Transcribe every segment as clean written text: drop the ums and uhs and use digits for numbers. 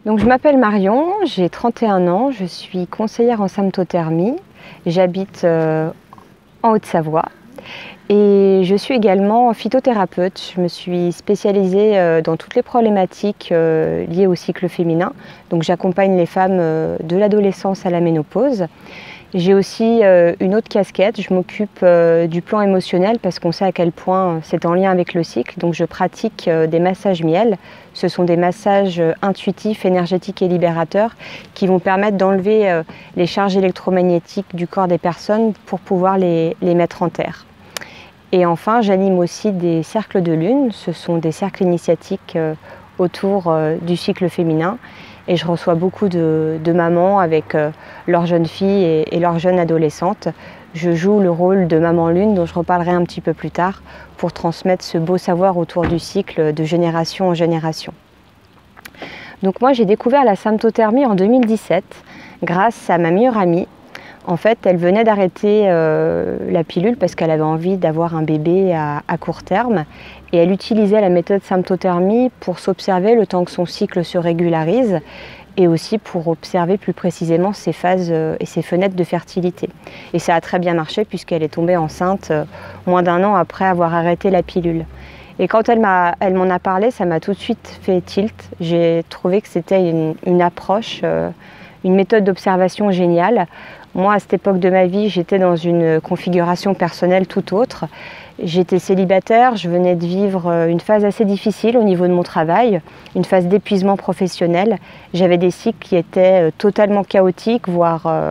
Donc, je m'appelle Marion, j'ai 31 ans, je suis conseillère en symptothermie, j'habite en Haute-Savoie et je suis également phytothérapeute. Je me suis spécialisée dans toutes les problématiques liées au cycle féminin. Donc j'accompagne les femmes de l'adolescence à la ménopause. J'ai aussi une autre casquette, je m'occupe du plan émotionnel parce qu'on sait à quel point c'est en lien avec le cycle. Donc je pratique des massages miel. Ce sont des massages intuitifs, énergétiques et libérateurs qui vont permettre d'enlever les charges électromagnétiques du corps des personnes pour pouvoir les mettre en terre. Et enfin, j'anime aussi des cercles de lune. Ce sont des cercles initiatiques autour du cycle féminin. Et je reçois beaucoup de mamans avec leurs jeunes filles et leurs jeunes adolescentes. Je joue le rôle de maman lune dont je reparlerai un petit peu plus tard pour transmettre ce beau savoir autour du cycle de génération en génération. Donc moi j'ai découvert la symptothermie en 2017 grâce à ma meilleure amie. En fait, elle venait d'arrêter la pilule parce qu'elle avait envie d'avoir un bébé à court terme et elle utilisait la méthode symptothermie pour s'observer le temps que son cycle se régularise et aussi pour observer plus précisément ses phases et ses fenêtres de fertilité. Et ça a très bien marché puisqu'elle est tombée enceinte moins d'1 an après avoir arrêté la pilule. Et quand elle m'en a parlé, ça m'a tout de suite fait tilt. J'ai trouvé que c'était une approche, une méthode d'observation géniale. Moi, à cette époque de ma vie, j'étais dans une configuration personnelle tout autre. J'étais célibataire, je venais de vivre une phase assez difficile au niveau de mon travail, une phase d'épuisement professionnel. J'avais des cycles qui étaient totalement chaotiques, voire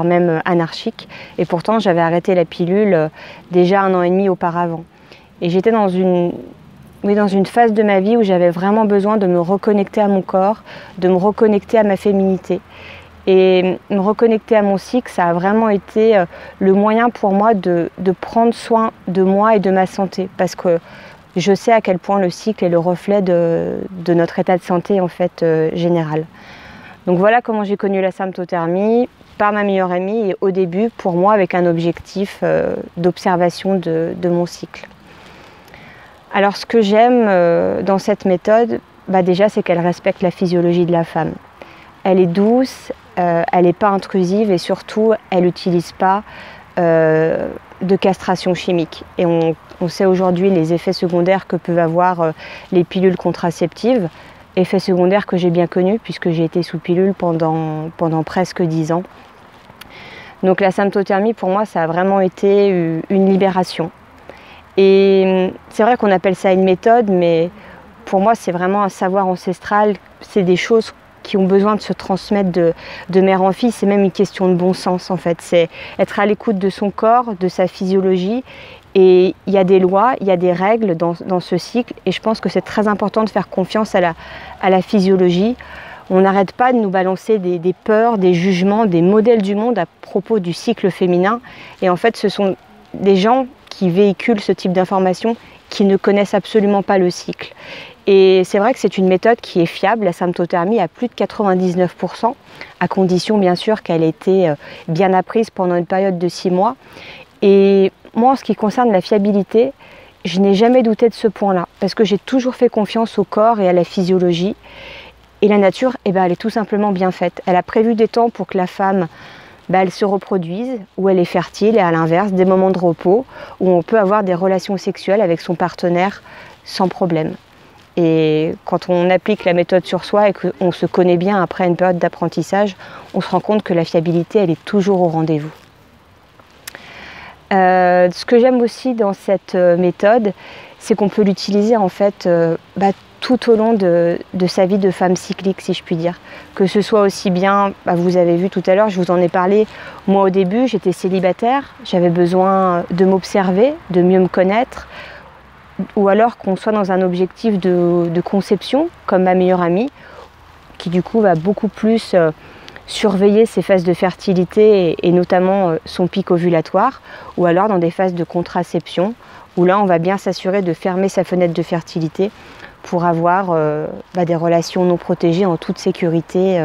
même anarchiques. Et pourtant, j'avais arrêté la pilule déjà 1 an et demi auparavant. Et j'étais dans une phase de ma vie où j'avais vraiment besoin de me reconnecter à mon corps, de me reconnecter à ma féminité. Et me reconnecter à mon cycle, ça a vraiment été le moyen pour moi de prendre soin de moi et de ma santé. Parce que je sais à quel point le cycle est le reflet de notre état de santé en fait, général. Donc voilà comment j'ai connu la symptothermie, par ma meilleure amie et au début pour moi avec un objectif d'observation de mon cycle. Alors ce que j'aime dans cette méthode, déjà c'est qu'elle respecte la physiologie de la femme. Elle est douce, elle n'est pas intrusive et surtout elle n'utilise pas de castration chimique. Et on sait aujourd'hui les effets secondaires que peuvent avoir les pilules contraceptives, effets secondaires que j'ai bien connus puisque j'ai été sous pilule pendant presque 10 ans. Donc la symptothermie pour moi ça a vraiment été une libération. Et c'est vrai qu'on appelle ça une méthode, mais pour moi c'est vraiment un savoir ancestral, c'est des choses qui ont besoin de se transmettre de mère en fille, c'est même une question de bon sens en fait, c'est être à l'écoute de son corps, de sa physiologie et il y a des lois, il y a des règles dans ce cycle et je pense que c'est très important de faire confiance à la physiologie. On n'arrête pas de nous balancer des peurs, des jugements, des modèles du monde à propos du cycle féminin et en fait ce sont des gens qui véhiculent ce type d'informations qui ne connaissent absolument pas le cycle. Et c'est vrai que c'est une méthode qui est fiable, la symptothermie à plus de 99%, à condition bien sûr qu'elle ait été bien apprise pendant une période de 6 mois. Et moi en ce qui concerne la fiabilité, je n'ai jamais douté de ce point-là, parce que j'ai toujours fait confiance au corps et à la physiologie. Et la nature, elle est tout simplement bien faite. Elle a prévu des temps pour que la femme elle se reproduise, où elle est fertile, et à l'inverse, des moments de repos, où on peut avoir des relations sexuelles avec son partenaire sans problème. Et quand on applique la méthode sur soi et qu'on se connaît bien après une période d'apprentissage, on se rend compte que la fiabilité, elle est toujours au rendez-vous. Ce que j'aime aussi dans cette méthode, c'est qu'on peut l'utiliser en fait tout au long de sa vie de femme cyclique, si je puis dire. Que ce soit aussi bien, vous avez vu tout à l'heure, je vous en ai parlé, moi au début j'étais célibataire, j'avais besoin de m'observer, de mieux me connaître, ou alors qu'on soit dans un objectif de conception, comme ma meilleure amie, qui du coup va beaucoup plus surveiller ses phases de fertilité et notamment son pic ovulatoire, ou alors dans des phases de contraception, où là on va bien s'assurer de fermer sa fenêtre de fertilité pour avoir des relations non protégées en toute sécurité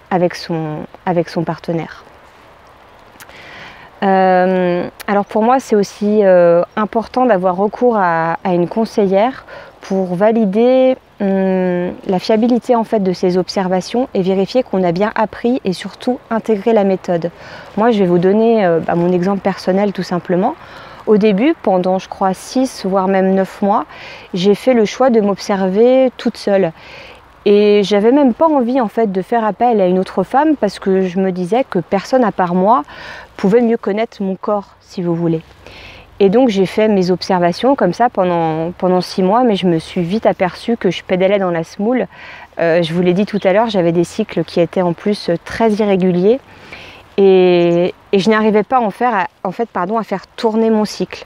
avec son partenaire. Alors pour moi c'est aussi important d'avoir recours à une conseillère pour valider la fiabilité en fait de ces observations et vérifier qu'on a bien appris et surtout intégré la méthode. Moi, je vais vous donner mon exemple personnel tout simplement. Au début, pendant je crois 6 voire même 9 mois, j'ai fait le choix de m'observer toute seule. Et j'avais même pas envie en fait de faire appel à une autre femme parce que je me disais que personne à part moi pouvait mieux connaître mon corps, si vous voulez. Et donc j'ai fait mes observations comme ça pendant 6 mois, mais je me suis vite aperçue que je pédalais dans la semoule. Je vous l'ai dit tout à l'heure, j'avais des cycles qui étaient en plus très irréguliers et je n'arrivais pas à faire tourner mon cycle.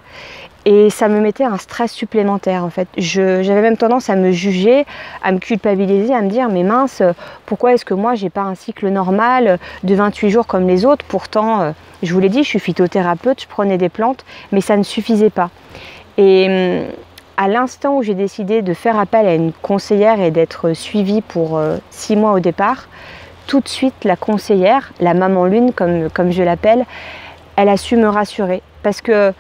Et ça me mettait un stress supplémentaire en fait. J'avais même tendance à me juger, à me culpabiliser, à me dire mais mince, pourquoi est-ce que moi j'ai pas un cycle normal de 28 jours comme les autres? Pourtant, je vous l'ai dit, je suis phytothérapeute, je prenais des plantes, mais ça ne suffisait pas. Et à l'instant où j'ai décidé de faire appel à une conseillère et d'être suivie pour 6 mois au départ, tout de suite la conseillère, la maman lune comme je l'appelle, elle a su me rassurer. Parce que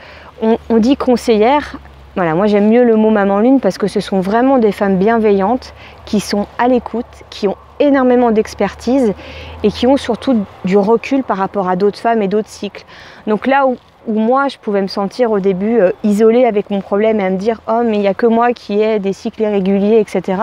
on dit conseillère, voilà, moi j'aime mieux le mot maman lune parce que ce sont vraiment des femmes bienveillantes qui sont à l'écoute, qui ont énormément d'expertise et qui ont surtout du recul par rapport à d'autres femmes et d'autres cycles. Donc là où moi je pouvais me sentir au début isolée avec mon problème et à me dire oh mais il n'y a que moi qui ai des cycles irréguliers, etc.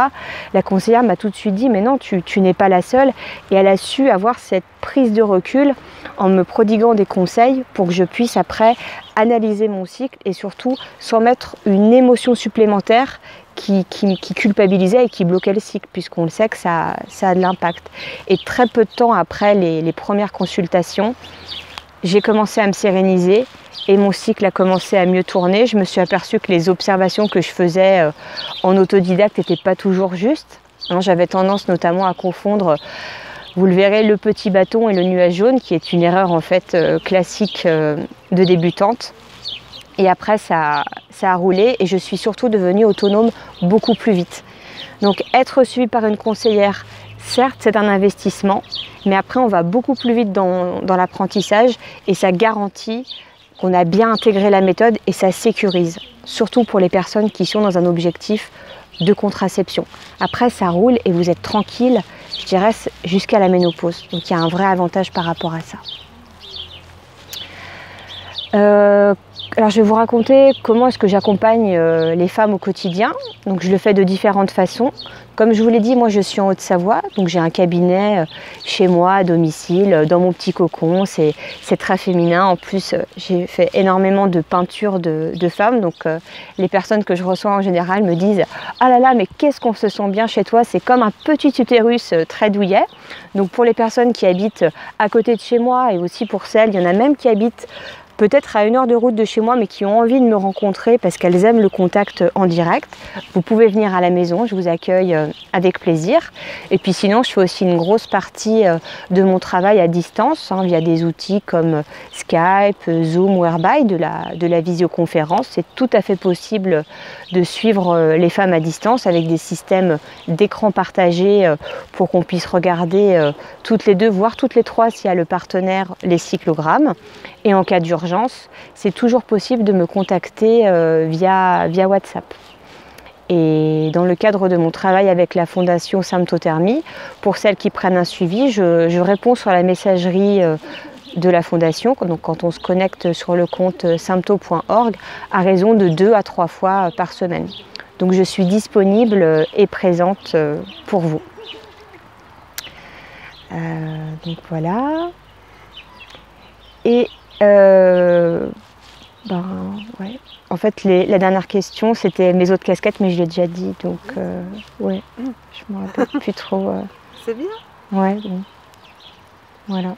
La conseillère m'a tout de suite dit mais non, tu n'es pas la seule, et elle a su avoir cette prise de recul en me prodiguant des conseils pour que je puisse après analyser mon cycle et surtout sans mettre une émotion supplémentaire qui culpabilisait et qui bloquait le cycle, puisqu'on le sait que ça a de l'impact. Et très peu de temps après les premières consultations, j'ai commencé à me séréniser et mon cycle a commencé à mieux tourner. Je me suis aperçue que les observations que je faisais en autodidacte n'étaient pas toujours justes. J'avais tendance notamment à confondre, vous le verrez, le petit bâton et le nuage jaune, qui est une erreur en fait classique de débutante. Et après ça a roulé et je suis surtout devenue autonome beaucoup plus vite. Donc être suivi par une conseillère, certes c'est un investissement, mais après on va beaucoup plus vite dans l'apprentissage et ça garantit qu'on a bien intégré la méthode et ça sécurise, surtout pour les personnes qui sont dans un objectif de contraception. Après ça roule et vous êtes tranquille, je dirais, jusqu'à la ménopause. Donc il y a un vrai avantage par rapport à ça. Alors je vais vous raconter comment est-ce que j'accompagne les femmes au quotidien. Donc je le fais de différentes façons. Comme je vous l'ai dit, moi je suis en Haute-Savoie, donc j'ai un cabinet chez moi, à domicile, dans mon petit cocon. C'est très féminin. En plus, j'ai fait énormément de peintures de femmes. Donc les personnes que je reçois en général me disent « Ah là là, mais qu'est-ce qu'on se sent bien chez toi, c'est comme un petit utérus très douillet ». Donc pour les personnes qui habitent à côté de chez moi et aussi pour celles, il y en a même qui habitent peut-être à 1 heure de route de chez moi, mais qui ont envie de me rencontrer parce qu'elles aiment le contact en direct. Vous pouvez venir à la maison, je vous accueille avec plaisir. Et puis sinon, je fais aussi une grosse partie de mon travail à distance, via des outils comme Skype, Zoom ou Airby, de la visioconférence. C'est tout à fait possible de suivre les femmes à distance avec des systèmes d'écran partagés pour qu'on puisse regarder toutes les deux, voire toutes les trois, s'il y a le partenaire, les cyclogrammes. Et en cas d'urgence, c'est toujours possible de me contacter via WhatsApp. Et dans le cadre de mon travail avec la Fondation Symptothermie, pour celles qui prennent un suivi, je réponds sur la messagerie de la Fondation, donc quand on se connecte sur le compte sympto.org, à raison de 2 à 3 fois par semaine. Donc je suis disponible et présente pour vous. Donc voilà. Et ouais. En fait, la dernière question, c'était mes autres casquettes, mais je l'ai déjà dit, donc ouais, je me rappelle plus trop. C'est bien. Ouais, bon. Voilà.